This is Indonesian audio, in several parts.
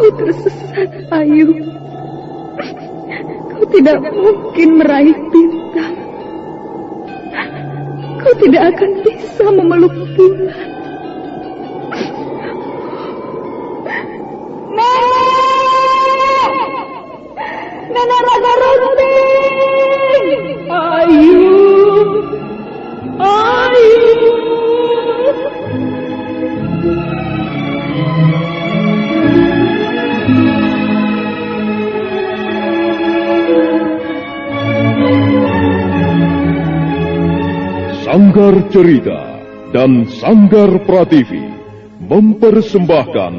Kau tersesat, Ayu. Kau tidak mungkin meraih bintang. Kau tidak akan bisa memeluk bulan. Nenek Raga Runting! Ayu! Ayu! Sanggar Cerita dan Sanggar Prativi mempersembahkan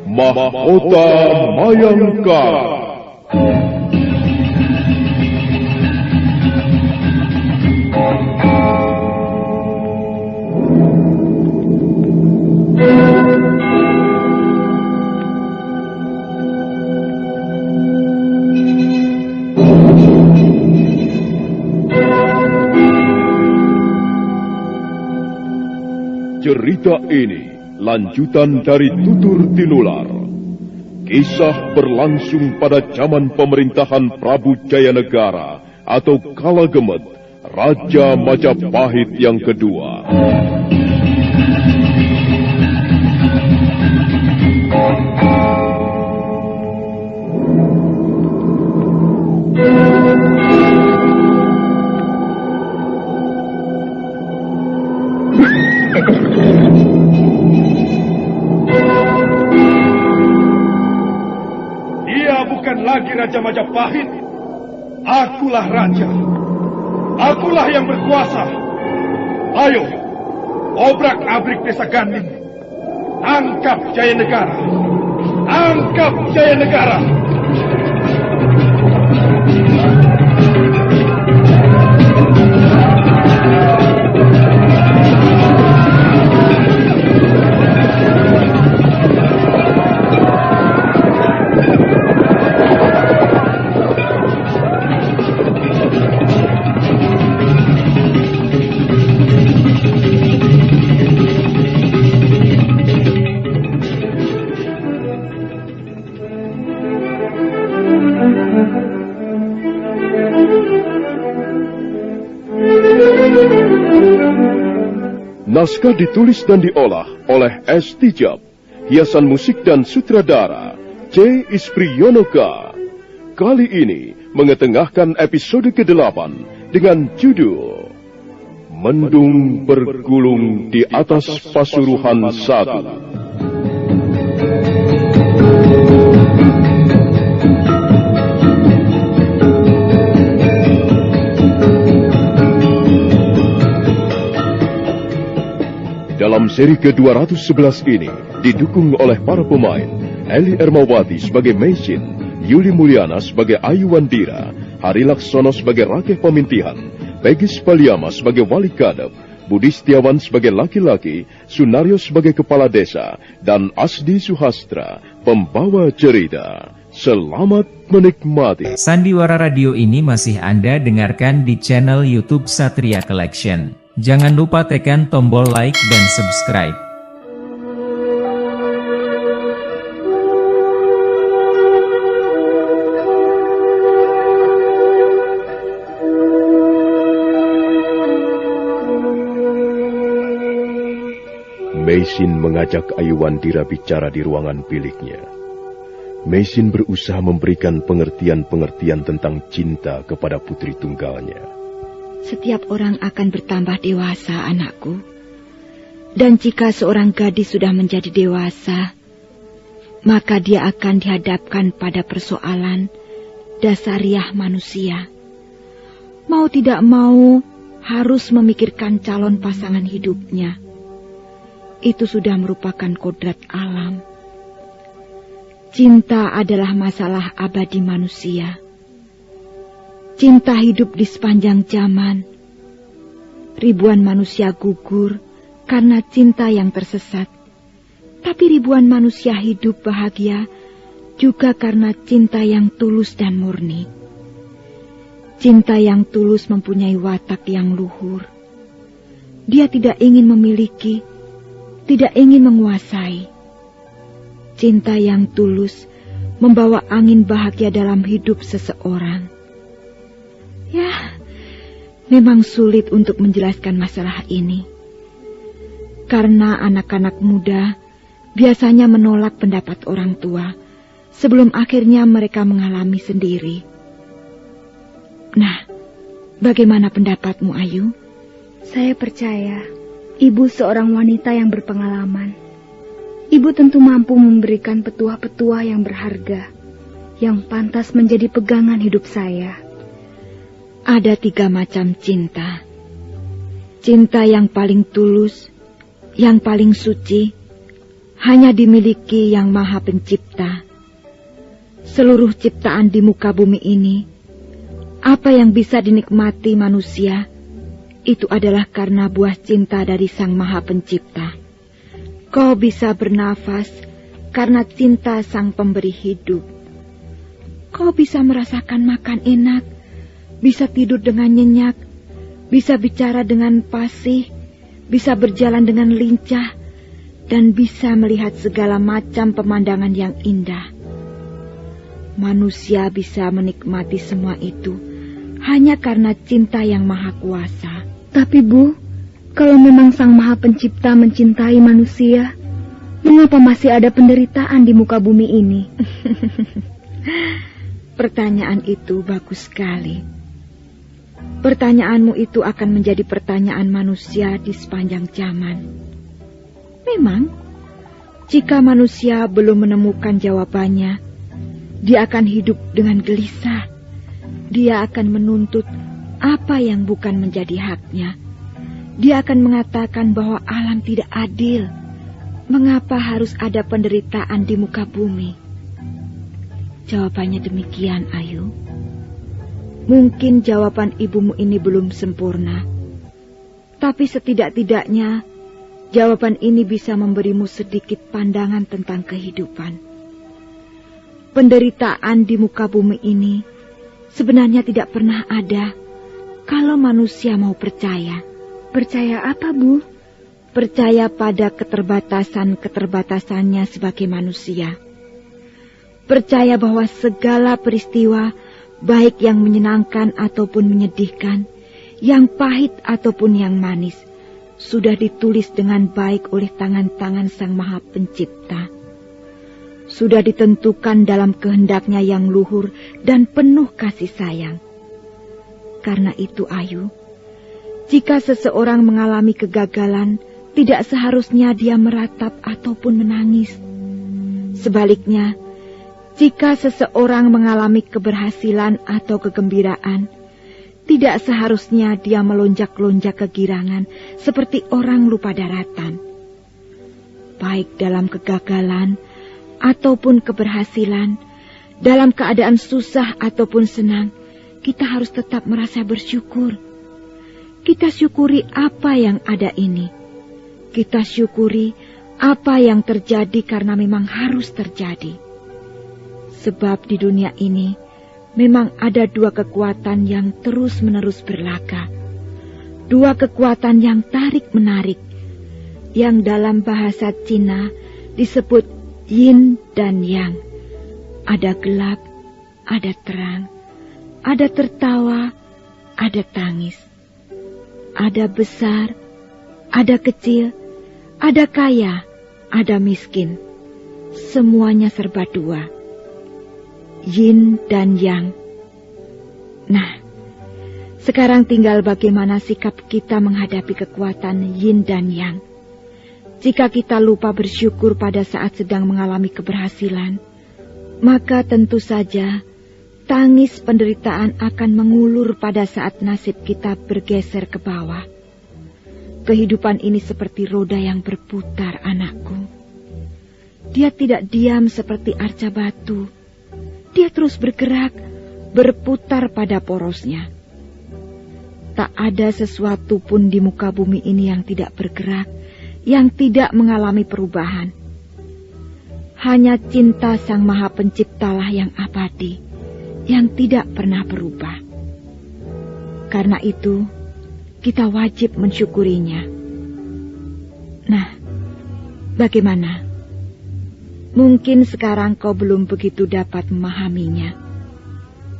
Mahkota Mayangkara. Cerita ini lanjutan dari Tutur Tinular. Kisah berlangsung pada zaman pemerintahan Prabu Jayanegara atau Kala Gemet, Raja Majapahit yang kedua. Bukan lagi Raja Majapahit. Akulah raja. Akulah yang berkuasa. Ayo, obrak-abrik desa Ganding. Angkap Jayanegara. Angkap Jayanegara. Naskah ditulis dan diolah oleh S. Tijab, hiasan musik dan sutradara C. Ispriyonoka. Kali ini mengetengahkan episode ke-8 dengan judul Mendung Bergulung di Atas Pasuruhan 1. Dalam seri ke-211 ini didukung oleh para pemain Eli Ermawati sebagai Meisin, Yuli Mulyana sebagai Ayu Wandira, Hari Laksono sebagai Rakeh Pemintihan, Pegis Paliama sebagai Wali Kadep, Budi Setiawan sebagai laki-laki, Sunario sebagai kepala desa, dan Asdi Suhastra, pembawa cerita. Selamat menikmati. Sandiwara Radio ini masih Anda dengarkan di channel YouTube Satria Collection. Jangan lupa tekan tombol like dan subscribe. Meisin mengajak Ayu Wandira bicara di ruangan biliknya. Meisin berusaha memberikan pengertian-pengertian tentang cinta kepada putri tunggalnya. Setiap orang akan bertambah dewasa, anakku. Dan jika seorang gadis sudah menjadi dewasa, maka dia akan dihadapkan pada persoalan dasariah manusia. Mau tidak mau, harus memikirkan calon pasangan hidupnya. Itu sudah merupakan kodrat alam. Cinta adalah masalah abadi manusia. Cinta hidup di sepanjang zaman. Ribuan manusia gugur karena cinta yang tersesat. Tapi ribuan manusia hidup bahagia juga karena cinta yang tulus dan murni. Cinta yang tulus mempunyai watak yang luhur. Dia tidak ingin memiliki, tidak ingin menguasai. Cinta yang tulus membawa angin bahagia dalam hidup seseorang. Ya, memang sulit untuk menjelaskan masalah ini. Karena anak-anak muda biasanya menolak pendapat orang tua sebelum akhirnya mereka mengalami sendiri. Nah, bagaimana pendapatmu, Ayu? Saya percaya ibu seorang wanita yang berpengalaman. Ibu tentu mampu memberikan petuah-petuah yang berharga, yang pantas menjadi pegangan hidup saya. Ada 3 macam cinta. Cinta yang paling tulus, yang paling suci, hanya dimiliki Yang Maha Pencipta. Seluruh ciptaan di muka bumi ini, apa yang bisa dinikmati manusia, itu adalah karena buah cinta dari Sang Maha Pencipta. Kau bisa bernafas karena cinta Sang Pemberi hidup. Kau bisa merasakan makan enak, bisa tidur dengan nyenyak, bisa bicara dengan fasih, bisa berjalan dengan lincah, dan bisa melihat segala macam pemandangan yang indah. Manusia bisa menikmati semua itu hanya karena cinta Yang Maha Kuasa. Tapi Bu, kalau memang Sang Maha Pencipta mencintai manusia, mengapa masih ada penderitaan di muka bumi ini? Pertanyaan itu bagus sekali. Pertanyaanmu itu akan menjadi pertanyaan manusia di sepanjang zaman. Memang, jika manusia belum menemukan jawabannya, dia akan hidup dengan gelisah. Dia akan menuntut apa yang bukan menjadi haknya. Dia akan mengatakan bahwa alam tidak adil. Mengapa harus ada penderitaan di muka bumi? Jawabannya demikian, Ayu. Mungkin jawaban ibumu ini belum sempurna. Tapi setidak-tidaknya, jawaban ini bisa memberimu sedikit pandangan tentang kehidupan. Penderitaan di muka bumi ini sebenarnya tidak pernah ada kalau manusia mau percaya. Percaya apa, Bu? Percaya pada keterbatasan-keterbatasannya sebagai manusia. Percaya bahwa segala peristiwa, baik yang menyenangkan ataupun menyedihkan, yang pahit ataupun yang manis, sudah ditulis dengan baik oleh tangan-tangan Sang Maha Pencipta. Sudah ditentukan dalam kehendaknya yang luhur dan penuh kasih sayang. Karena itu, Ayu, jika seseorang mengalami kegagalan, tidak seharusnya dia meratap ataupun menangis. Sebaliknya, jika seseorang mengalami keberhasilan atau kegembiraan, tidak seharusnya dia melonjak-lonjak kegirangan seperti orang lupa daratan. Baik dalam kegagalan ataupun keberhasilan, dalam keadaan susah ataupun senang, kita harus tetap merasa bersyukur. Kita syukuri apa yang ada ini. Kita syukuri apa yang terjadi karena memang harus terjadi. Sebab di dunia ini memang ada 2 kekuatan yang terus-menerus berlaga. 2 kekuatan yang tarik-menarik, yang dalam bahasa Cina disebut yin dan yang. Ada gelap, ada terang, ada tertawa, ada tangis. Ada besar, ada kecil, ada kaya, ada miskin. Semuanya serba 2. Yin dan yang. Nah, sekarang tinggal bagaimana sikap kita menghadapi kekuatan yin dan yang. Jika kita lupa bersyukur pada saat sedang mengalami keberhasilan, maka tentu saja tangis penderitaan akan mengulur pada saat nasib kita bergeser ke bawah. Kehidupan ini seperti roda yang berputar, anakku. Dia tidak diam seperti arca batu. Dia terus bergerak, berputar pada porosnya. Tak ada sesuatu pun di muka bumi ini yang tidak bergerak, yang tidak mengalami perubahan. Hanya cinta Sang Maha Penciptalah yang abadi, yang tidak pernah berubah. Karena itu, kita wajib mensyukurinya. Nah, bagaimana? Mungkin sekarang kau belum begitu dapat memahaminya.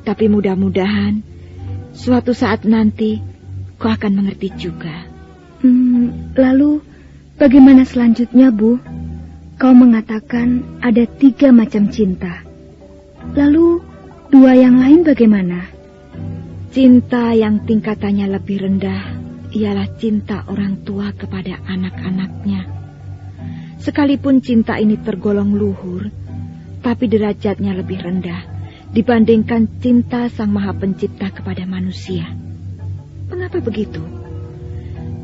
Tapi mudah-mudahan suatu saat nanti kau akan mengerti juga. Lalu bagaimana selanjutnya, Bu? Kau mengatakan ada 3 macam cinta. Lalu 2 yang lain bagaimana? Cinta yang tingkatannya lebih rendah ialah cinta orang tua kepada anak-anaknya. Sekalipun cinta ini tergolong luhur, tapi derajatnya lebih rendah dibandingkan cinta Sang Maha Pencipta kepada manusia. Mengapa begitu?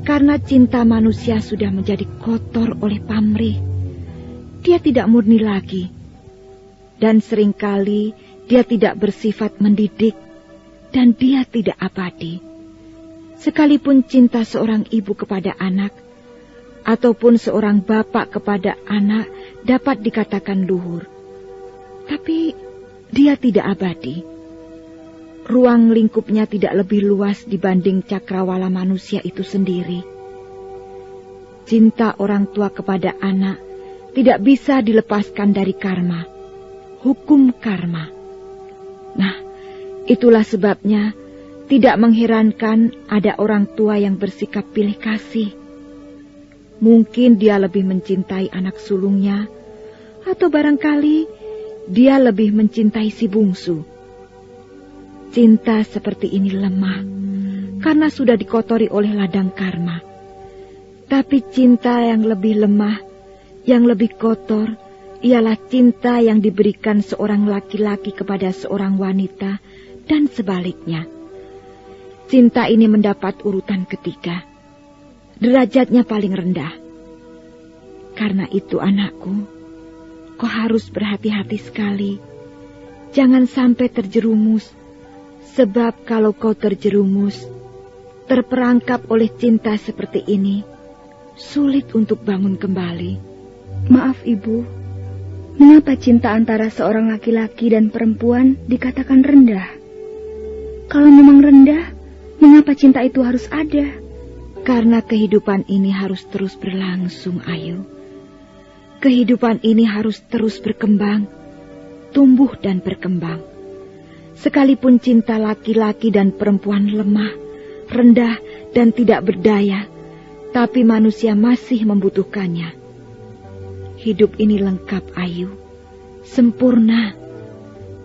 Karena cinta manusia sudah menjadi kotor oleh pamrih. Dia tidak murni lagi. Dan seringkali dia tidak bersifat mendidik. Dan dia tidak abadi. Sekalipun cinta seorang ibu kepada anak, ataupun seorang bapak kepada anak dapat dikatakan luhur. Tapi dia tidak abadi. Ruang lingkupnya tidak lebih luas dibanding cakrawala manusia itu sendiri. Cinta orang tua kepada anak tidak bisa dilepaskan dari karma, hukum karma. Nah, itulah sebabnya tidak mengherankan ada orang tua yang bersikap pilih kasih. Mungkin dia lebih mencintai anak sulungnya, atau barangkali dia lebih mencintai si bungsu. Cinta seperti ini lemah, karena sudah dikotori oleh ladang karma. Tapi cinta yang lebih lemah, yang lebih kotor, ialah cinta yang diberikan seorang laki-laki kepada seorang wanita, dan sebaliknya. Cinta ini mendapat urutan ketiga. Derajatnya paling rendah. Karena itu anakku, kau harus berhati-hati sekali. Jangan sampai terjerumus. Sebab kalau kau terjerumus, terperangkap oleh cinta seperti ini, sulit untuk bangun kembali. Maaf, Ibu. Mengapa cinta antara seorang laki-laki dan perempuan dikatakan rendah? Kalau memang rendah, mengapa cinta itu harus ada? Karena kehidupan ini harus terus berlangsung, Ayu. Kehidupan ini harus terus berkembang, tumbuh dan berkembang. Sekalipun cinta laki-laki dan perempuan lemah, rendah dan tidak berdaya, tapi manusia masih membutuhkannya. Hidup ini lengkap, Ayu, sempurna.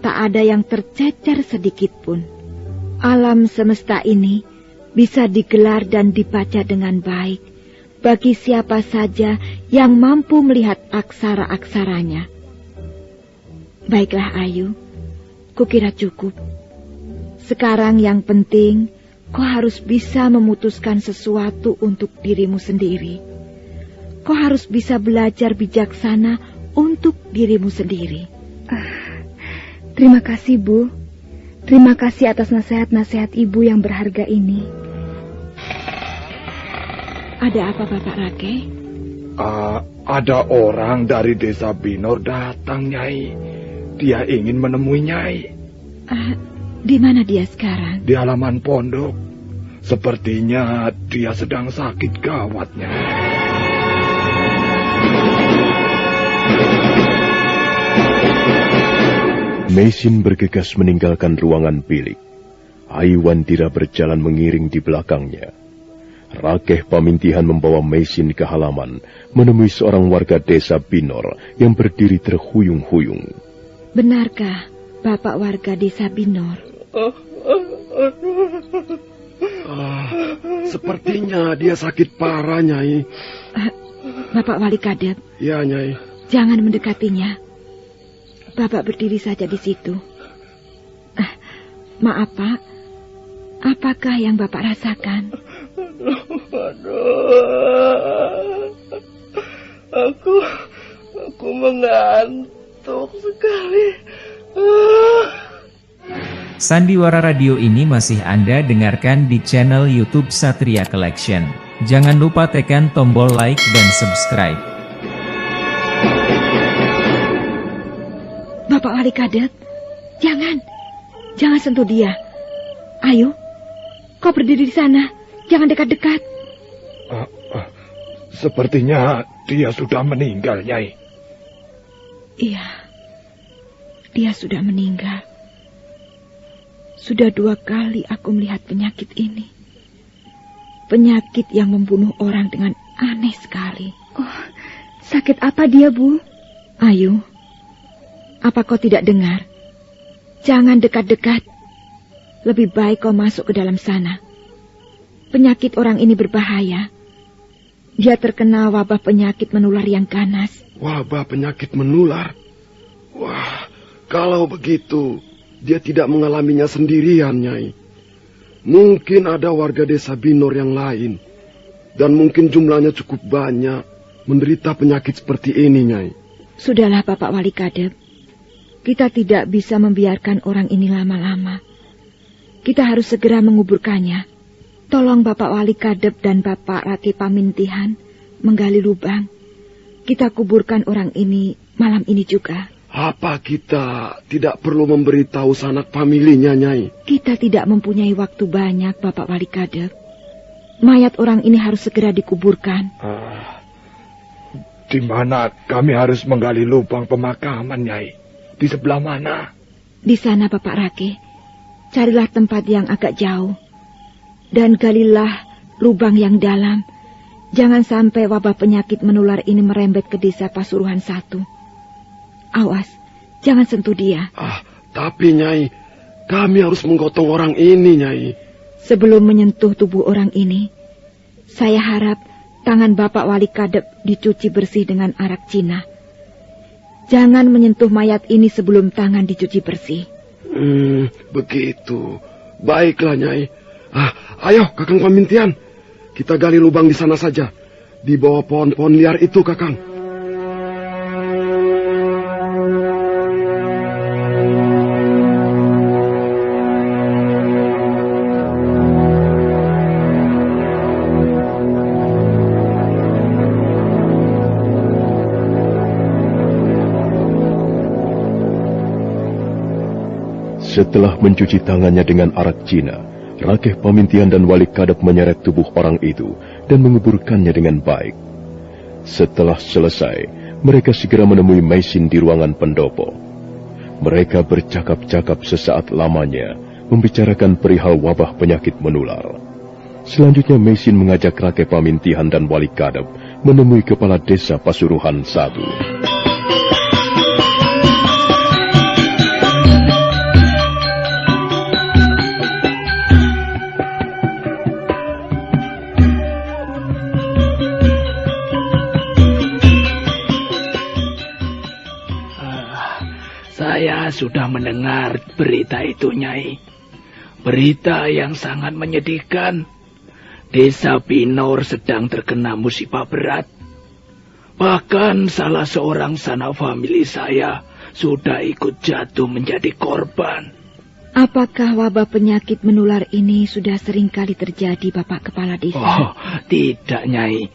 Tak ada yang tercecer sedikit pun. Alam semesta ini bisa digelar dan dibaca dengan baik bagi siapa saja yang mampu melihat aksara-aksaranya. Baiklah, Ayu, kukira cukup. Sekarang yang penting, kau harus bisa memutuskan sesuatu untuk dirimu sendiri. Kau harus bisa belajar bijaksana untuk dirimu sendiri. Terima kasih, Bu. Terima kasih atas nasihat-nasihat Ibu yang berharga ini. Ada apa, Bapak Rake? Ada orang dari desa Binor datang, Nyai. Dia ingin menemui Nyai. Di mana dia sekarang? Di halaman pondok. Sepertinya dia sedang sakit gawat, Nyai. Meisin bergegas meninggalkan ruangan bilik. Aiwandira berjalan mengiring di belakangnya. Rakeh Pamintihan membawa Meisin ke halaman, menemui seorang warga desa Binor yang berdiri terhuyung-huyung. Benarkah Bapak warga desa Binor? Sepertinya dia sakit parah, Nyai. Bapak Wali Kadep. Ya, Nyai. Jangan mendekatinya. Bapak berdiri saja di situ. Maaf, Pak. Apakah yang Bapak rasakan? Aku mengantuk sekali. Sandiwara Radio ini masih Anda dengarkan di channel YouTube Satria Collection. Jangan lupa tekan tombol like dan subscribe. Bapak Wali Kadep, jangan sentuh dia. Ayo, kau berdiri di sana, jangan dekat-dekat. Sepertinya dia sudah meninggal, Nyai. Iya, dia sudah meninggal. Sudah 2 kali aku melihat penyakit ini. Penyakit yang membunuh orang dengan aneh sekali. Oh, sakit apa dia, Bu? Ayu, apa kau tidak dengar? Jangan dekat-dekat. Lebih baik kau masuk ke dalam sana. Penyakit orang ini berbahaya. Dia terkena wabah penyakit menular yang ganas. Wabah penyakit menular? Wah, kalau begitu, dia tidak mengalaminya sendirian, Nyai. Mungkin ada warga desa Binor yang lain. Dan mungkin jumlahnya cukup banyak menderita penyakit seperti ini, Nyai. Sudahlah, Bapak Wali Kadep. Kita tidak bisa membiarkan orang ini lama-lama. Kita harus segera menguburkannya. Tolong Bapak Wali Kadep dan Bapak Rake Pamintihan menggali lubang. Kita kuburkan orang ini malam ini juga. Apa kita tidak perlu memberitahu sanak familinya, Nyai? Kita tidak mempunyai waktu banyak, Bapak Wali Kadep. Mayat orang ini harus segera dikuburkan. Di mana kami harus menggali lubang pemakaman, Nyai? Di sebelah mana? Di sana, Bapak Rake. Carilah tempat yang agak jauh. Dan galilah lubang yang dalam. Jangan sampai wabah penyakit menular ini merembet ke desa Pasuruhan 1. Awas, jangan sentuh dia. Tapi Nyai, kami harus menggotong orang ini, Nyai. Sebelum menyentuh tubuh orang ini, saya harap tangan Bapak Wali Kadep dicuci bersih dengan arak Cina. Jangan menyentuh mayat ini sebelum tangan dicuci bersih. Begitu. Baiklah, Nyai. Ayo, Kakang Pamintian. Kita gali lubang di sana saja. Di bawah pohon-pohon liar itu, Kakang. Setelah mencuci tangannya dengan arak Cina, Rakeh Pamintian dan Wali Kadep menyeret tubuh orang itu dan menguburkannya dengan baik. Setelah selesai, mereka segera menemui Maisin di ruangan pendopo. Mereka bercakap-cakap sesaat lamanya, membicarakan perihal wabah penyakit menular. Selanjutnya Maisin mengajak Rakeh Pamintian dan Wali Kadep menemui kepala desa Pasuruhan 1. Saya sudah mendengar berita itu, Nyai. Berita yang sangat menyedihkan. Desa Binor sedang terkena musibah berat. Bahkan salah seorang sanak famili saya sudah ikut jatuh menjadi korban. Apakah wabah penyakit menular ini sudah sering kali terjadi, Bapak Kepala Desa? Oh, tidak, Nyai.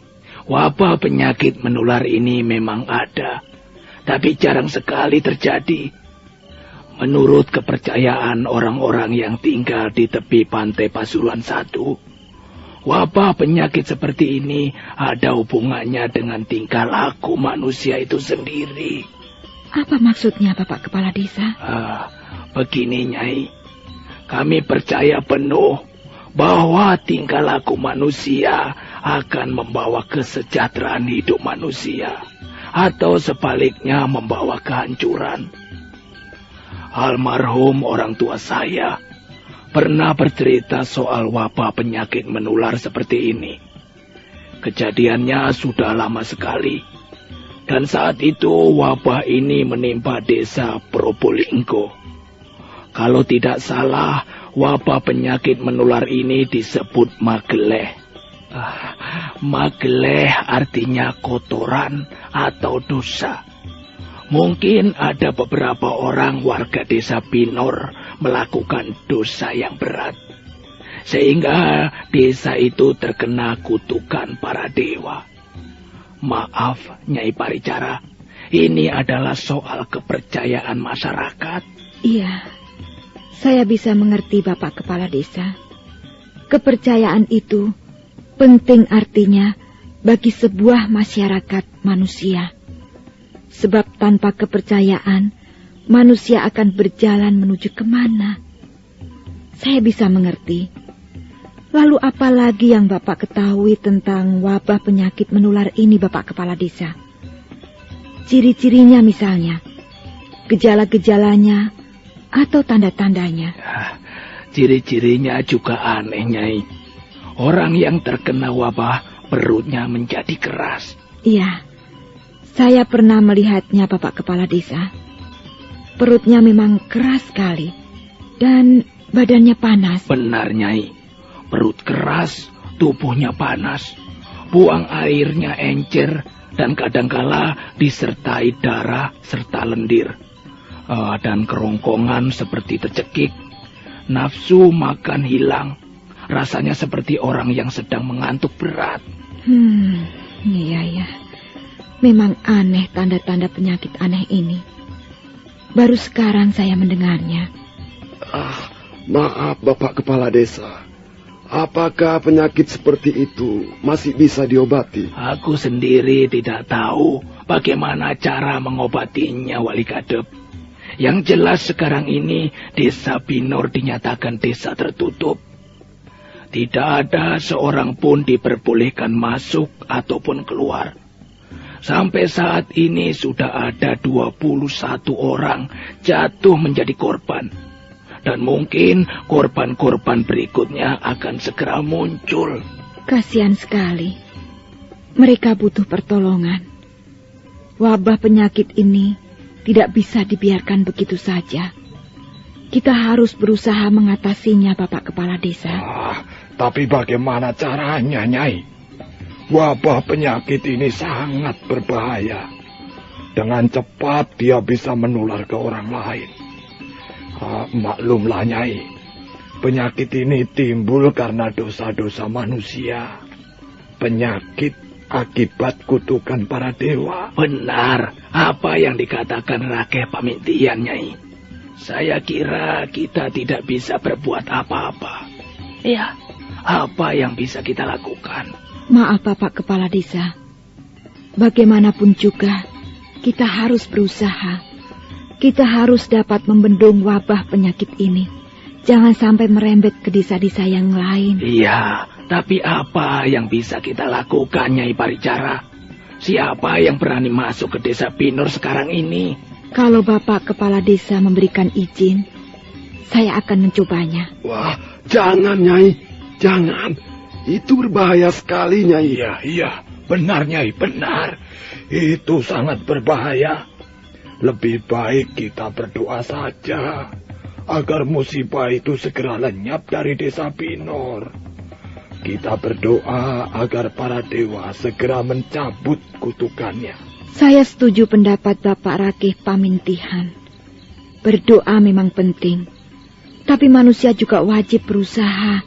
Wabah penyakit menular ini memang ada, tapi jarang sekali terjadi. Menurut kepercayaan orang-orang yang tinggal di tepi pantai Pasuruan 1, wabah penyakit seperti ini ada hubungannya dengan tingkah laku manusia itu sendiri. Apa maksudnya, Bapak Kepala Desa? Begini, Nyai. Kami percaya penuh bahwa tingkah laku manusia akan membawa kesejahteraan hidup manusia, atau sebaliknya membawa kehancuran. Almarhum orang tua saya pernah bercerita soal wabah penyakit menular seperti ini. Kejadiannya sudah lama sekali. Dan saat itu wabah ini menimpa desa Probolinggo. Kalau tidak salah, wabah penyakit menular ini disebut mageleh. Mageleh artinya kotoran atau dosa. Mungkin ada beberapa orang warga desa Binor melakukan dosa yang berat, sehingga desa itu terkena kutukan para dewa. Maaf, Nyai Paricara, ini adalah soal kepercayaan masyarakat. Iya, saya bisa mengerti, Bapak Kepala Desa. Kepercayaan itu penting artinya bagi sebuah masyarakat manusia. Sebab tanpa kepercayaan, manusia akan berjalan menuju kemana? Saya bisa mengerti. Lalu apa lagi yang Bapak ketahui tentang wabah penyakit menular ini, Bapak Kepala Desa? Ciri-cirinya misalnya, gejala-gejalanya, atau tanda-tandanya? Ciri-cirinya juga aneh, Nyai. Orang yang terkena wabah perutnya menjadi keras. Iya, saya pernah melihatnya, Bapak Kepala Desa. Perutnya memang keras sekali, dan badannya panas. Benar, Nyai. Perut keras, tubuhnya panas, buang airnya encer, dan kadangkala disertai darah serta lendir. Dan kerongkongan seperti tercekik. Nafsu makan hilang, rasanya seperti orang yang sedang mengantuk berat. Iya. Memang aneh tanda-tanda penyakit aneh ini. Baru sekarang saya mendengarnya. Maaf Bapak Kepala Desa. Apakah penyakit seperti itu masih bisa diobati? Aku sendiri tidak tahu bagaimana cara mengobatinya, Wali Kadep. Yang jelas sekarang ini Desa Binor dinyatakan desa tertutup. Tidak ada seorang pun diperbolehkan masuk ataupun keluar. Sampai saat ini sudah ada 21 orang jatuh menjadi korban. Dan mungkin korban-korban berikutnya akan segera muncul. Kasihan sekali. Mereka butuh pertolongan. Wabah penyakit ini tidak bisa dibiarkan begitu saja. Kita harus berusaha mengatasinya, Bapak Kepala Desa. Tapi bagaimana caranya, Nyai? Wabah penyakit ini sangat berbahaya. Dengan cepat dia bisa menular ke orang lain. Maklumlah, Nyai, penyakit ini timbul karena dosa-dosa manusia. Penyakit akibat kutukan para dewa. Benar, apa yang dikatakan Rakeh Pamintian, Nyai. Saya kira kita tidak bisa berbuat apa-apa. Ya, apa yang bisa kita lakukan? Maaf, Bapak Kepala Desa. Bagaimanapun juga, kita harus berusaha. Kita harus dapat membendung wabah penyakit ini. Jangan sampai merembet ke desa-desa yang lain. Iya, tapi apa yang bisa kita lakukan, Nyai Paricara? Siapa yang berani masuk ke Desa Binor sekarang ini? Kalau Bapak Kepala Desa memberikan izin, saya akan mencobanya. Wah, jangan, Nyai. Jangan. Itu berbahaya sekali, Nyai. Iya. Benar, Nyai, benar. Itu sangat berbahaya. Lebih baik kita berdoa saja agar musibah itu segera lenyap dari Desa Binor. Kita berdoa agar para dewa segera mencabut kutukannya. Saya setuju pendapat Bapak Rakeh Pamintihan. Berdoa memang penting, tapi manusia juga wajib berusaha.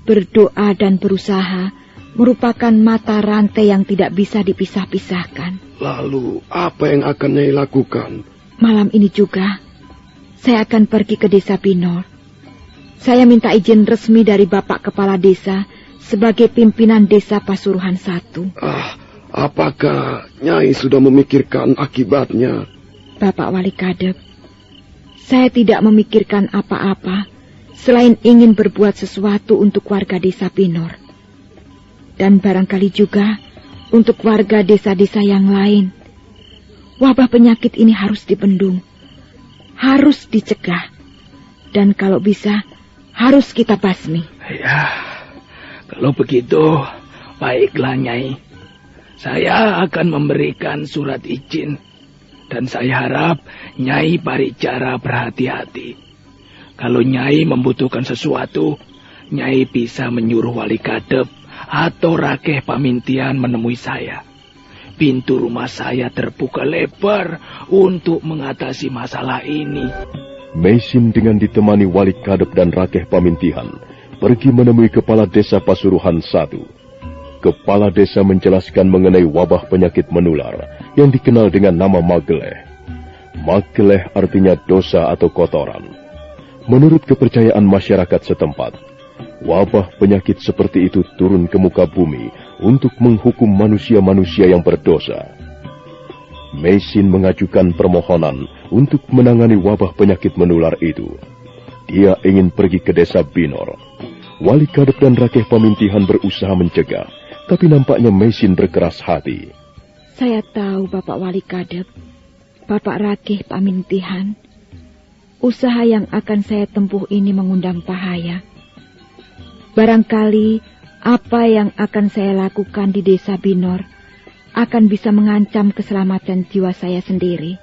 Berdoa dan berusaha merupakan mata rantai yang tidak bisa dipisah-pisahkan. Lalu, apa yang akan Nyai lakukan? Malam ini juga, saya akan pergi ke Desa Binor. Saya minta izin resmi dari Bapak Kepala Desa sebagai pimpinan Desa Pasuruhan 1. Apakah Nyai sudah memikirkan akibatnya? Bapak Wali Kadep, saya tidak memikirkan apa-apa selain ingin berbuat sesuatu untuk warga Desa Binor. Dan barangkali juga untuk warga desa-desa yang lain. Wabah penyakit ini harus dibendung, harus dicegah, dan kalau bisa harus kita basmi. Ya, kalau begitu baiklah, Nyai. Saya akan memberikan surat izin, dan saya harap Nyai Paricara berhati-hati. Kalau Nyai membutuhkan sesuatu, Nyai bisa menyuruh Wali Kadep atau Rakeh Pamintian menemui saya. Pintu rumah saya terbuka lebar untuk mengatasi masalah ini. Meisin dengan ditemani Wali Kadep dan Rakeh Pamintihan pergi menemui Kepala Desa Pasuruhan 1. Kepala Desa menjelaskan mengenai wabah penyakit menular yang dikenal dengan nama Mageleh. Mageleh artinya dosa atau kotoran. Menurut kepercayaan masyarakat setempat, wabah penyakit seperti itu turun ke muka bumi untuk menghukum manusia-manusia yang berdosa. Meisin mengajukan permohonan untuk menangani wabah penyakit menular itu. Dia ingin pergi ke desa Binor. Wali Kadep dan Rakeh Pamintihan berusaha mencegah, tapi nampaknya Meisin berkeras hati. Saya tahu Bapak Wali Kadep, Bapak Rakeh Pamintihan, usaha yang akan saya tempuh ini mengundang bahaya. Barangkali apa yang akan saya lakukan di desa Binor akan bisa mengancam keselamatan jiwa saya sendiri.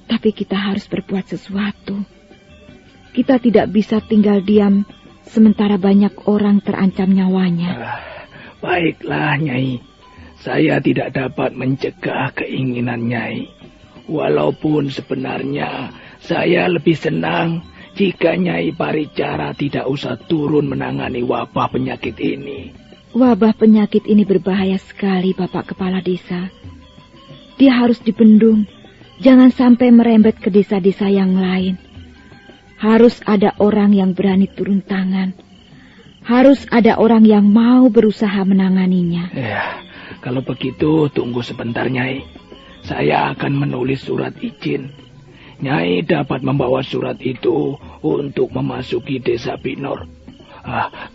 Tapi kita harus berbuat sesuatu. Kita tidak bisa tinggal diam sementara banyak orang terancam nyawanya. Baiklah, Nyai. Saya tidak dapat mencegah keinginan Nyai. Walaupun sebenarnya saya lebih senang jika Nyai Paricara tidak usah turun menangani wabah penyakit ini. Wabah penyakit ini berbahaya sekali, Bapak Kepala Desa. Dia harus dibendung. Jangan sampai merembet ke desa-desa yang lain. Harus ada orang yang berani turun tangan. Harus ada orang yang mau berusaha menanganinya. Ya, kalau begitu tunggu sebentar, Nyai. Saya akan menulis surat izin. Nyai dapat membawa surat itu untuk memasuki desa Binor.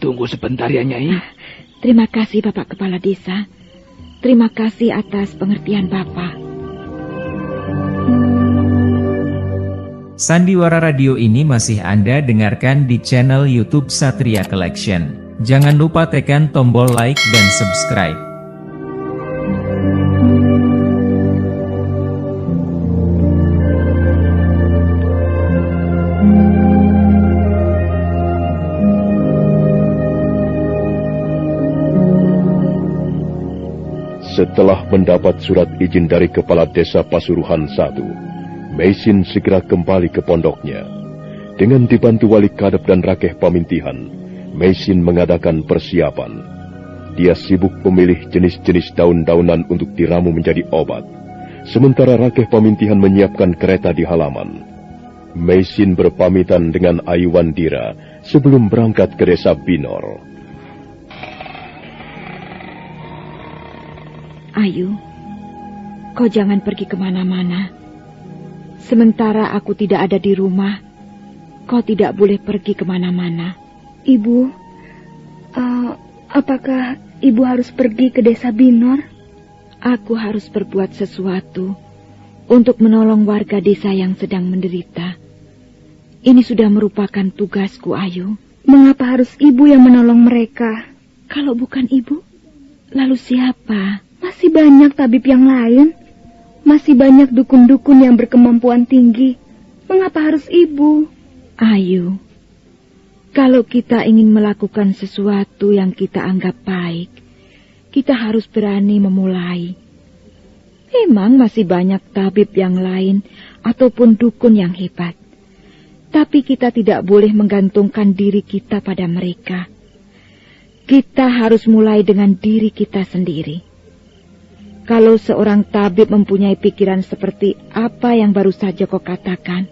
Tunggu sebentar ya, Nyai. Terima kasih Bapak Kepala Desa. Terima kasih atas pengertian Bapak. Sandiwara Radio ini masih Anda dengarkan di channel YouTube Satria Collection. Jangan lupa tekan tombol like dan subscribe. Setelah mendapat surat izin dari Kepala Desa Pasuruhan I, Meisin segera kembali ke pondoknya. Dengan dibantu Wali Kadep dan Rakeh Pamintihan, Meisin mengadakan persiapan. Dia sibuk memilih jenis-jenis daun-daunan untuk diramu menjadi obat. Sementara Rakeh Pamintihan menyiapkan kereta di halaman. Meisin berpamitan dengan Ayu Wandira sebelum berangkat ke desa Binor. Ayu, kau jangan pergi kemana-mana. Sementara aku tidak ada di rumah, kau tidak boleh pergi kemana-mana. Ibu, apakah ibu harus pergi ke desa Binor? Aku harus berbuat sesuatu untuk menolong warga desa yang sedang menderita. Ini sudah merupakan tugasku, Ayu. Mengapa harus ibu yang menolong mereka? Kalau bukan ibu, lalu siapa? Masih banyak tabib yang lain. Masih banyak dukun-dukun yang berkemampuan tinggi. Mengapa harus ibu? Ayu, kalau kita ingin melakukan sesuatu yang kita anggap baik, kita harus berani memulai. Memang masih banyak tabib yang lain ataupun dukun yang hebat. Tapi kita tidak boleh menggantungkan diri kita pada mereka. Kita harus mulai dengan diri kita sendiri. Kalau seorang tabib mempunyai pikiran seperti apa yang baru saja kau katakan,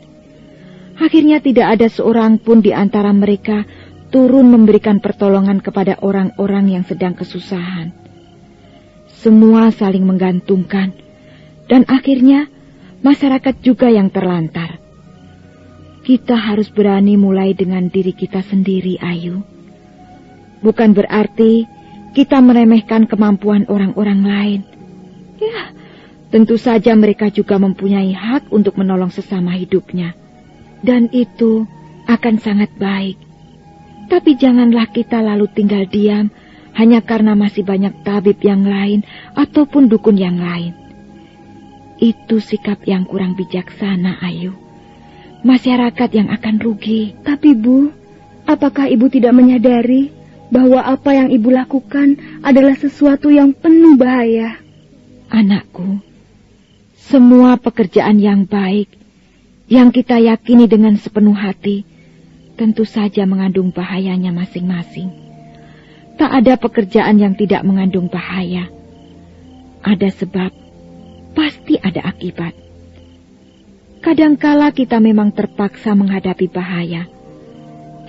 akhirnya tidak ada seorang pun di antara mereka turun memberikan pertolongan kepada orang-orang yang sedang kesusahan. Semua saling menggantungkan, dan akhirnya masyarakat juga yang terlantar. Kita harus berani mulai dengan diri kita sendiri, Ayu. Bukan berarti kita meremehkan kemampuan orang-orang lain. Ya, tentu saja mereka juga mempunyai hak untuk menolong sesama hidupnya. Dan itu akan sangat baik. Tapi janganlah kita lalu tinggal diam hanya karena masih banyak tabib yang lain ataupun dukun yang lain. Itu sikap yang kurang bijaksana, Ayu. Masyarakat yang akan rugi. Tapi Bu, apakah Ibu tidak menyadari bahwa apa yang Ibu lakukan adalah sesuatu yang penuh bahaya? Anakku, semua pekerjaan yang baik, yang kita yakini dengan sepenuh hati, tentu saja mengandung bahayanya masing-masing. Tak ada pekerjaan yang tidak mengandung bahaya. Ada sebab, pasti ada akibat. Kadangkala kita memang terpaksa menghadapi bahaya.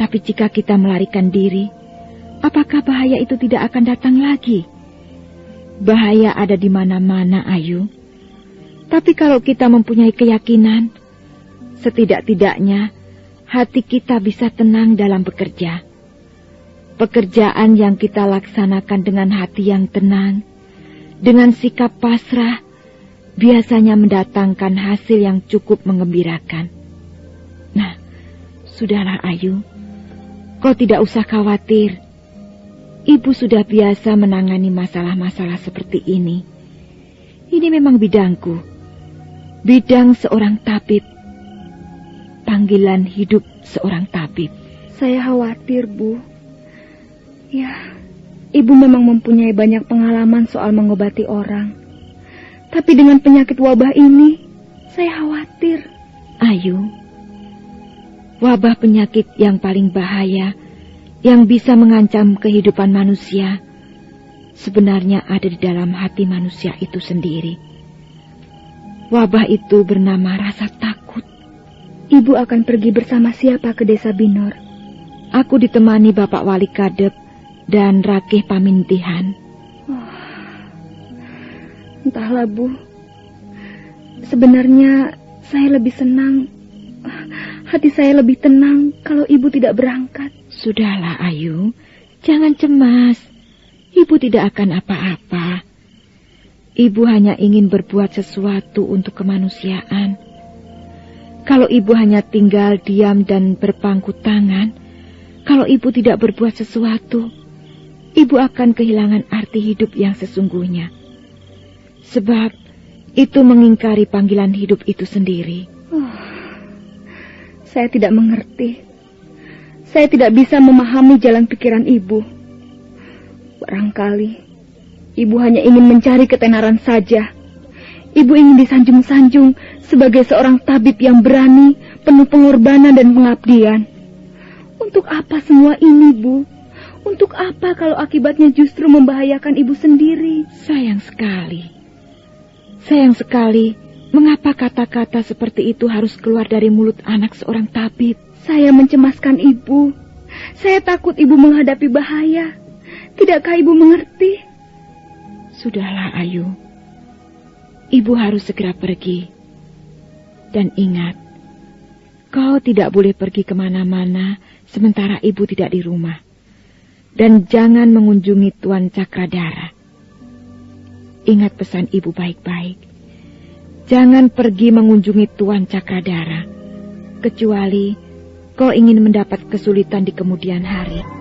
Tapi jika kita melarikan diri, apakah bahaya itu tidak akan datang lagi? Bahaya ada di mana-mana, Ayu. Tapi kalau kita mempunyai keyakinan, setidak-tidaknya hati kita bisa tenang dalam bekerja. Pekerjaan yang kita laksanakan dengan hati yang tenang, dengan sikap pasrah, biasanya mendatangkan hasil yang cukup menggembirakan. Nah, sudahlah Ayu, kau tidak usah khawatir. Ibu sudah biasa menangani masalah-masalah seperti ini. Ini memang bidangku, bidang seorang tabib, panggilan hidup seorang tabib. Saya khawatir, Bu. Ya, Ibu memang mempunyai banyak pengalaman soal mengobati orang. Tapi dengan penyakit wabah ini, saya khawatir. Ayu, wabah penyakit yang paling bahaya, yang bisa mengancam kehidupan manusia, sebenarnya ada di dalam hati manusia itu sendiri. Wabah itu bernama rasa takut. Ibu akan pergi bersama siapa ke desa Binor? Aku ditemani Bapak Wali Kadep dan Rakeh Pamintihan. Entahlah, Bu. Sebenarnya saya lebih senang, hati saya lebih tenang kalau Ibu tidak berangkat. Sudahlah, Ayu. Jangan cemas. Ibu tidak akan apa-apa. Ibu hanya ingin berbuat sesuatu untuk kemanusiaan. Kalau Ibu hanya tinggal diam dan berpangku tangan, kalau Ibu tidak berbuat sesuatu, Ibu akan kehilangan arti hidup yang sesungguhnya. Sebab itu mengingkari panggilan hidup itu sendiri. Saya tidak mengerti. Saya tidak bisa memahami jalan pikiran Ibu. Barangkali Ibu hanya ingin mencari ketenaran saja. Ibu ingin disanjung-sanjung sebagai seorang tabib yang berani, penuh pengorbanan dan pengabdian. Untuk apa semua ini, Bu? Untuk apa kalau akibatnya justru membahayakan Ibu sendiri? Sayang sekali, mengapa kata-kata seperti itu harus keluar dari mulut anak seorang tabib? Saya mencemaskan Ibu. Saya takut Ibu menghadapi bahaya. Tidakkah Ibu mengerti? Sudahlah, Ayu. Ibu harus segera pergi. Dan ingat, kau tidak boleh pergi kemana-mana sementara Ibu tidak di rumah. Dan jangan mengunjungi Tuan Cakradara. Ingat pesan Ibu baik-baik. Jangan pergi mengunjungi Tuan Cakradara, kecuali kau ingin mendapat kesulitan di kemudian hari.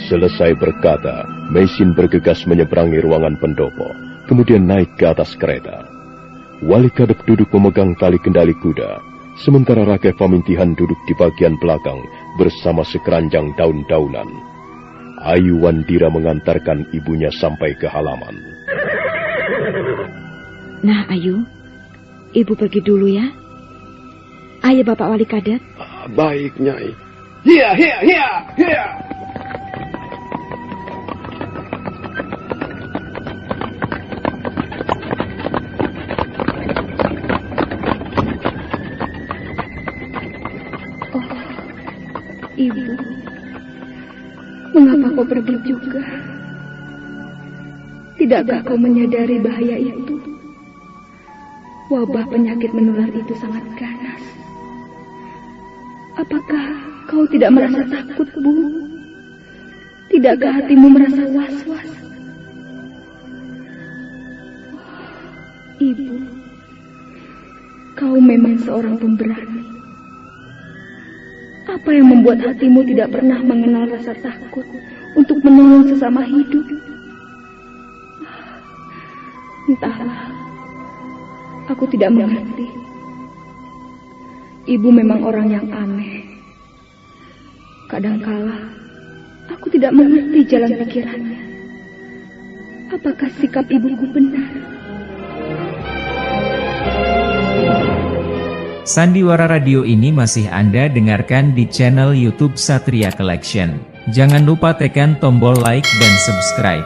Selesai berkata, Meisin bergegas menyeberangi ruangan pendopo, kemudian naik ke atas kereta. Wali Kadep duduk memegang tali kendali kuda, sementara Rakeh Pamintihan duduk di bagian belakang bersama sekeranjang daun-daunan. Ayu Wandira mengantarkan ibunya sampai ke halaman. Nah, Ayu, Ibu pergi dulu ya. Ayo, Bapak Wali Kadep. Baik, Nyai. Hiya, hiya, hiya, hiya. Ibu, mengapa kau pergi juga? Tidakkah kau menyadari bahaya itu? Wabah penyakit menular itu sangat ganas. Apakah kau tidak merasa takut, Bu? Tidakkah hatimu merasa was-was? Ibu, kau memang seorang pemberani. Apa yang membuat hatimu tidak pernah mengenal rasa takut untuk menolong sesama hidup? Entahlah, aku tidak mengerti. Ibu memang orang yang aneh. Kadangkala, aku tidak mengerti jalan pikirannya. Apakah sikap ibuku benar? Sandiwara Radio ini masih Anda dengarkan di channel YouTube Satria Collection. Jangan lupa tekan tombol like dan subscribe.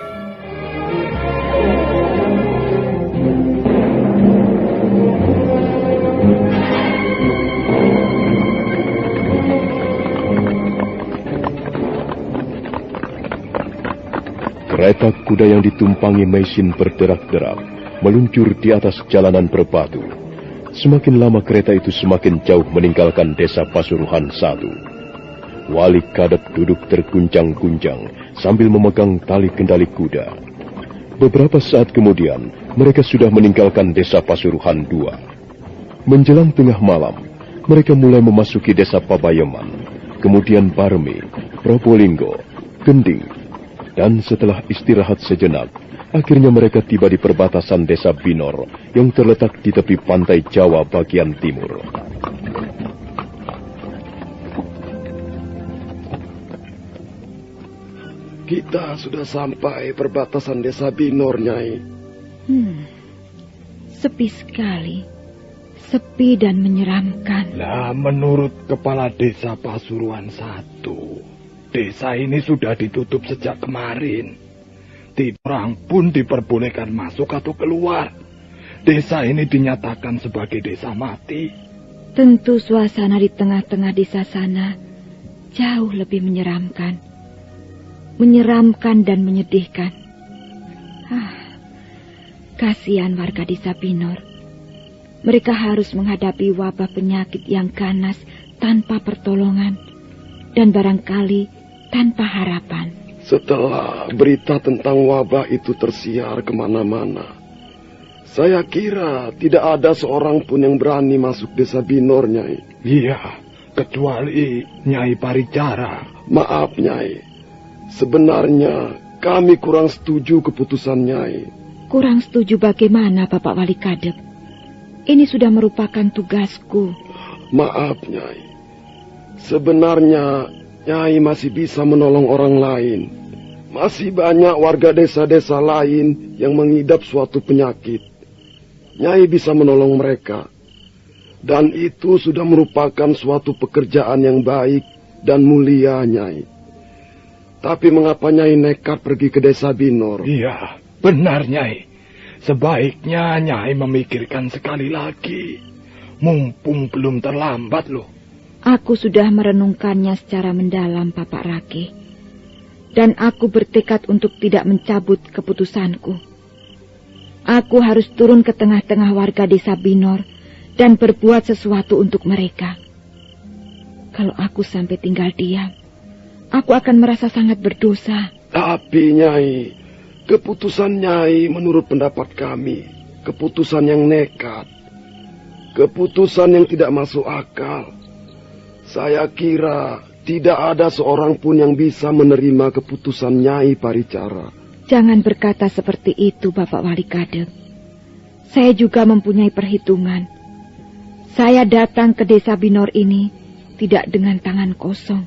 Kereta kuda yang ditumpangi mesin berderak-derak meluncur di atas jalanan berbatu. Semakin lama kereta itu semakin jauh meninggalkan desa Pasuruhan 1. Wali Kadep duduk terguncang-guncang sambil memegang tali kendali kuda. Beberapa saat kemudian, mereka sudah meninggalkan desa Pasuruhan 2. Menjelang tengah malam, mereka mulai memasuki desa Pabayeman, kemudian Barmi, Probolinggo, Gending, dan setelah istirahat sejenak, akhirnya mereka tiba di perbatasan desa Binor yang terletak di tepi pantai Jawa bagian timur. Kita sudah sampai perbatasan desa Binor, Nyai. Sepi sekali. Sepi dan menyeramkan. Nah, menurut Kepala Desa Pasuruan 1, desa ini sudah ditutup sejak kemarin. Tidak orang pun diperbolehkan masuk atau keluar. Desa ini dinyatakan sebagai desa mati. Tentu suasana di tengah-tengah desa sana jauh lebih menyeramkan. Menyeramkan dan menyedihkan. Kasihan warga desa Binor. Mereka harus menghadapi wabah penyakit yang ganas tanpa pertolongan. Dan barangkali tanpa harapan. Setelah berita tentang wabah itu tersiar kemana-mana, saya kira tidak ada seorang pun yang berani masuk desa Binor, Nyai. Iya, kecuali Nyai Paricara. Maaf, Nyai. Sebenarnya kami kurang setuju keputusan Nyai. Kurang setuju bagaimana, Bapak Wali Kadep? Ini sudah merupakan tugasku. Maaf, Nyai. Sebenarnya Nyai masih bisa menolong orang lain. Masih banyak warga desa-desa lain yang mengidap suatu penyakit. Nyai bisa menolong mereka. Dan itu sudah merupakan suatu pekerjaan yang baik dan mulia, Nyai. Tapi mengapa Nyai nekat pergi ke desa Binor? Iya, benar, Nyai. Sebaiknya Nyai memikirkan sekali lagi. Mumpung belum terlambat loh. Aku sudah merenungkannya secara mendalam, Bapak Rake. Dan aku bertekad untuk tidak mencabut keputusanku. Aku harus turun ke tengah-tengah warga desa Binor dan berbuat sesuatu untuk mereka. Kalau aku sampai tinggal diam, aku akan merasa sangat berdosa. Tapi, Nyai, keputusan Nyai menurut pendapat kami, keputusan yang nekat. Keputusan yang tidak masuk akal. Saya kira tidak ada seorang pun yang bisa menerima keputusan Nyai Paricara. Jangan berkata seperti itu, Bapak Wali Kadep. Saya juga mempunyai perhitungan. Saya datang ke desa Binor ini tidak dengan tangan kosong.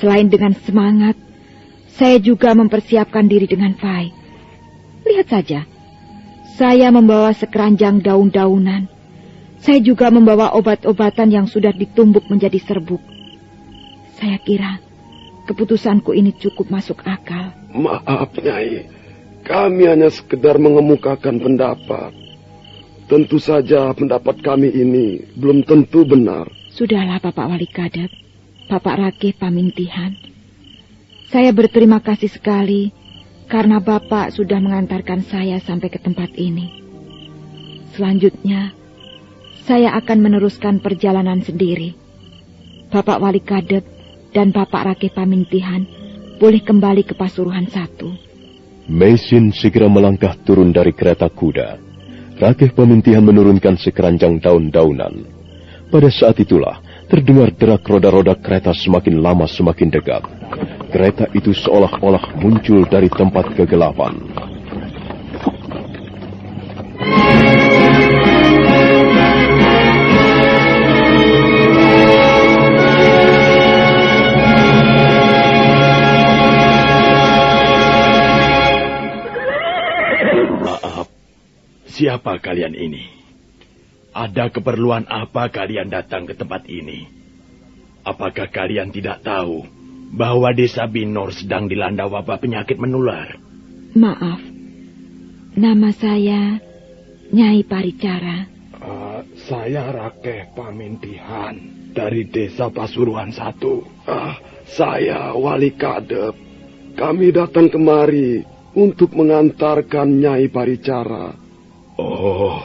Selain dengan semangat, saya juga mempersiapkan diri dengan baik. Lihat saja, saya membawa sekeranjang daun-daunan. Saya juga membawa obat-obatan yang sudah ditumbuk menjadi serbuk. Saya kira keputusanku ini cukup masuk akal. Maaf, Nyai. Kami hanya sekedar mengemukakan pendapat. Tentu saja pendapat kami ini belum tentu benar. Sudahlah, Bapak Wali Kadep, Bapak Rake Pamintihan. Saya berterima kasih sekali karena Bapak sudah mengantarkan saya sampai ke tempat ini. Selanjutnya, saya akan meneruskan perjalanan sendiri. Bapak Wali Kadep dan Bapak Rake Pamintihan boleh kembali ke Pasuruhan 1. Mesin segera melangkah turun dari kereta kuda. Rake Pamintihan menurunkan sekeranjang daun-daunan. Pada saat itulah terdengar derak roda-roda kereta semakin lama semakin dekat. Kereta itu seolah-olah muncul dari tempat kegelapan. Siapa kalian ini? Ada keperluan apa kalian datang ke tempat ini? Apakah kalian tidak tahu bahwa desa Binor sedang dilanda wabah penyakit menular? Maaf, nama saya Nyai Paricara. Saya Rakeh Pamintihan dari desa Pasuruan 1. Saya Wali Kadep. Kami datang kemari untuk mengantarkan Nyai Paricara. Oh,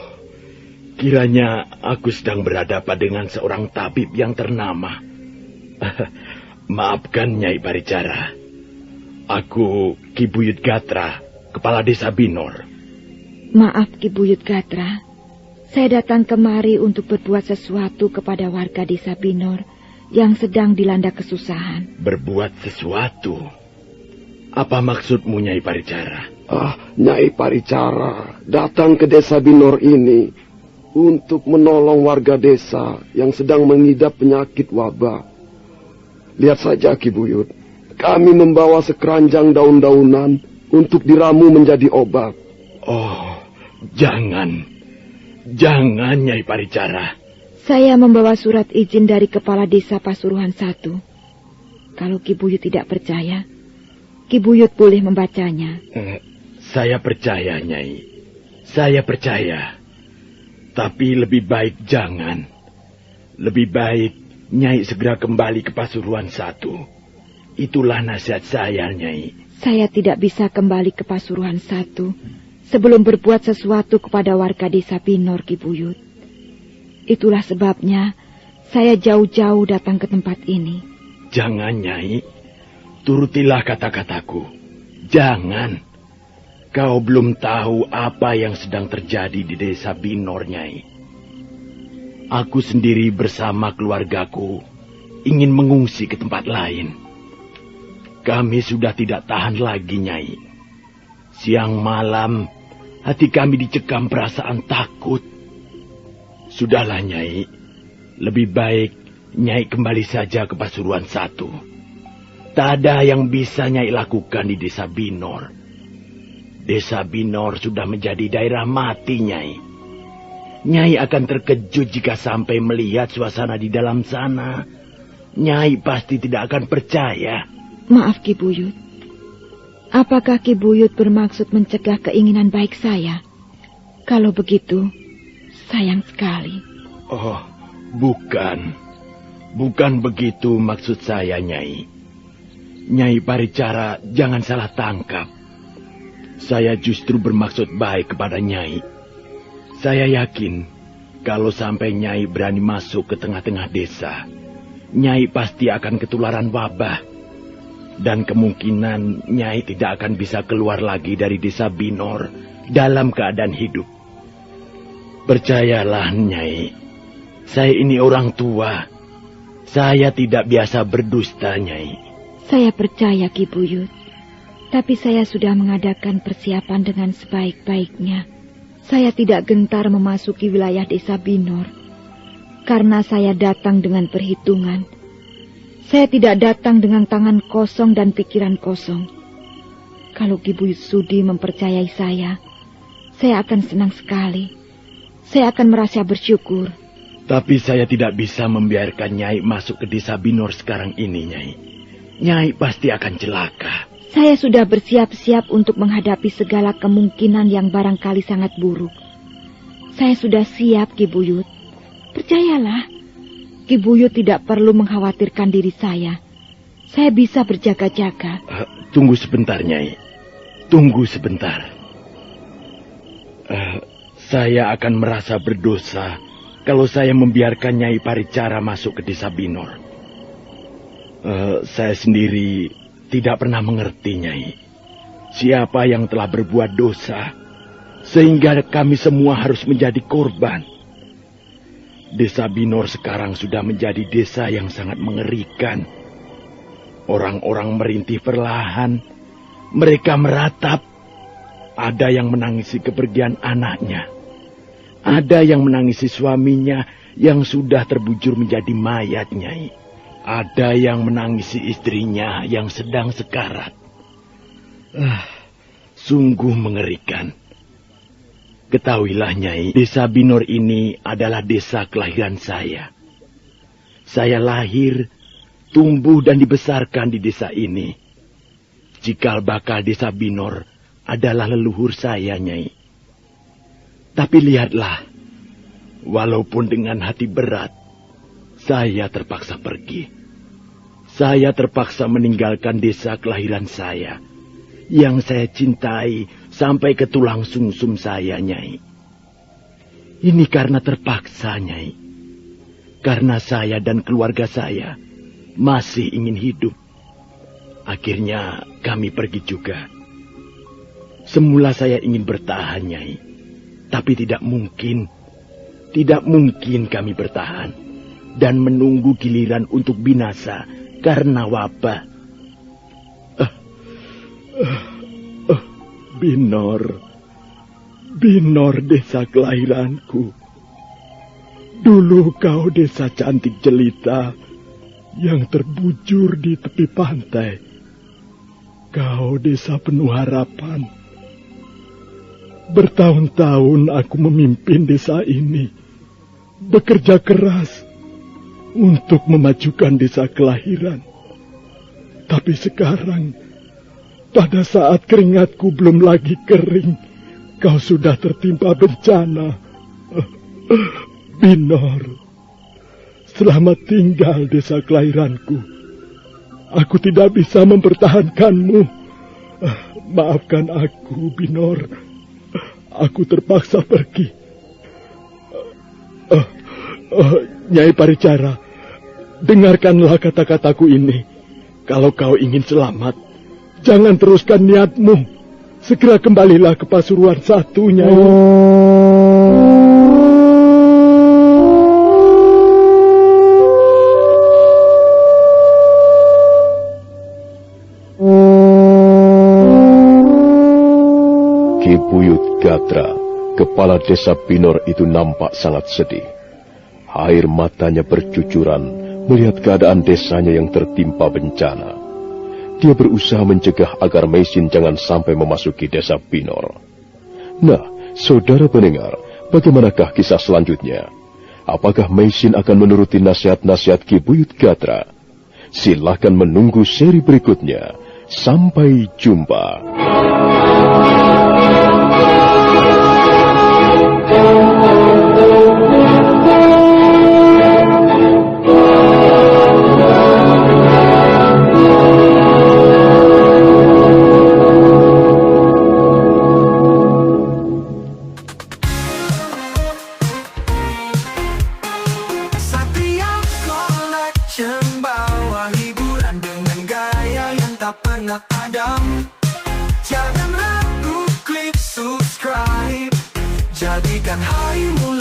kiranya aku sedang berhadapan dengan seorang tabib yang ternama. Maafkan Nyai Paricara. Aku Ki Buyut Gatra, kepala desa Binor. Maaf Ki Buyut Gatra. Saya datang kemari untuk berbuat sesuatu kepada warga desa Binor yang sedang dilanda kesusahan. Berbuat sesuatu? Apa maksudmu, Nyai Paricara? Nyai Paricara datang ke desa Binor ini untuk menolong warga desa yang sedang mengidap penyakit wabah. Lihat saja Ki Buyut, kami membawa sekeranjang daun-daunan untuk diramu menjadi obat. Oh, jangan. Jangan, Nyai Paricara. Saya membawa surat izin dari kepala desa Pasuruan 1. Kalau Ki Buyut tidak percaya, Ki Buyut boleh membacanya. Saya percaya, Nyai. Saya percaya. Tapi lebih baik jangan. Lebih baik Nyai segera kembali ke Pasuruan 1. Itulah nasihat saya, Nyai. Saya tidak bisa kembali ke Pasuruan 1 sebelum berbuat sesuatu kepada warga desa Binor, Ki Buyut. Itulah sebabnya saya jauh-jauh datang ke tempat ini. Jangan, Nyai. Turutilah kata-kataku. Jangan. Kau belum tahu apa yang sedang terjadi di desa Binor, Nyai. Aku sendiri bersama keluargaku ingin mengungsi ke tempat lain. Kami sudah tidak tahan lagi, Nyai. Siang malam, hati kami dicekam perasaan takut. Sudahlah, Nyai. Lebih baik Nyai kembali saja ke Pasuruan 1. Tak ada yang bisa Nyai lakukan di desa Binor. Desa Binor sudah menjadi daerah mati, Nyai. Nyai akan terkejut jika sampai melihat suasana di dalam sana. Nyai pasti tidak akan percaya. Maaf, Ki Buyut. Apakah Ki Buyut bermaksud mencegah keinginan baik saya? Kalau begitu, sayang sekali. Oh, bukan. Bukan begitu maksud saya, Nyai. Nyai Paricara, jangan salah tangkap. Saya justru bermaksud baik kepada Nyai. Saya yakin, kalau sampai Nyai berani masuk ke tengah-tengah desa, Nyai pasti akan ketularan wabah. Dan kemungkinan Nyai tidak akan bisa keluar lagi dari desa Binor dalam keadaan hidup. Percayalah, Nyai. Saya ini orang tua. Saya tidak biasa berdusta, Nyai. Saya percaya, Ki Buyut. Tapi saya sudah mengadakan persiapan dengan sebaik-baiknya. Saya tidak gentar memasuki wilayah desa Binor. Karena saya datang dengan perhitungan. Saya tidak datang dengan tangan kosong dan pikiran kosong. Kalau Ki Buyut sudi mempercayai saya akan senang sekali. Saya akan merasa bersyukur. Tapi saya tidak bisa membiarkan Nyai masuk ke desa Binor sekarang ini, Nyai. Nyai pasti akan celaka. Saya sudah bersiap-siap untuk menghadapi segala kemungkinan yang barangkali sangat buruk. Saya sudah siap, Ki Buyut. Percayalah, Ki Buyut tidak perlu mengkhawatirkan diri saya. Saya bisa berjaga-jaga. Tunggu sebentar, Nyai. Tunggu sebentar. Saya akan merasa berdosa kalau saya membiarkan Nyai Paricara masuk ke desa Binor. Saya sendiri tidak pernah mengerti, Nyai. Siapa yang telah berbuat dosa, sehingga kami semua harus menjadi korban. Desa Binor sekarang sudah menjadi desa yang sangat mengerikan. Orang-orang merintih perlahan. Mereka meratap. Ada yang menangisi kepergian anaknya. Ada yang menangisi suaminya yang sudah terbujur menjadi mayat, Nyai. Ada yang menangisi istrinya yang sedang sekarat. Sungguh mengerikan. Ketahuilah Nyai, desa Binor ini adalah desa kelahiran saya. Saya lahir, tumbuh dan dibesarkan di desa ini. Cikal bakal desa Binor adalah leluhur saya, Nyai. Tapi lihatlah, walaupun dengan hati berat, saya terpaksa pergi. Saya terpaksa meninggalkan desa kelahiran saya, yang saya cintai sampai ke tulang sumsum saya, Nyai. Ini karena terpaksa, Nyai. Karena saya dan keluarga saya masih ingin hidup. Akhirnya kami pergi juga. Semula saya ingin bertahan, Nyai. Tapi tidak mungkin. Tidak mungkin kami bertahan. Dan menunggu giliran untuk binasa karena wabah. Binor desa kelahiranku. Dulu kau desa cantik jelita yang terbujur di tepi pantai. Kau desa penuh harapan. Bertahun-tahun aku memimpin desa ini, bekerja keras untuk memajukan desa kelahiran. Tapi sekarang, pada saat keringatku belum lagi kering, kau sudah tertimpa bencana. Binor, selamat tinggal desa kelahiranku. Aku tidak bisa mempertahankanmu. Maafkan aku, Binor. Aku terpaksa pergi. Nyai Paricara, dengarkanlah kata-kataku ini. Kalau kau ingin selamat, jangan teruskan niatmu. Segera kembalilah ke Pasuruan satu, Nyai. Ki Buyut Gatra, kepala desa Binor itu nampak sangat sedih. Air matanya bercucuran melihat keadaan desanya yang tertimpa bencana. Dia berusaha mencegah agar Meisin jangan sampai memasuki desa Binor. Nah, saudara pendengar, bagaimanakah kisah selanjutnya? Apakah Meisin akan menuruti nasihat-nasihat Ki Buyut Gatra? Silakan menunggu seri berikutnya. Sampai jumpa. Jangan ragu, klik subscribe. Jadikan harimu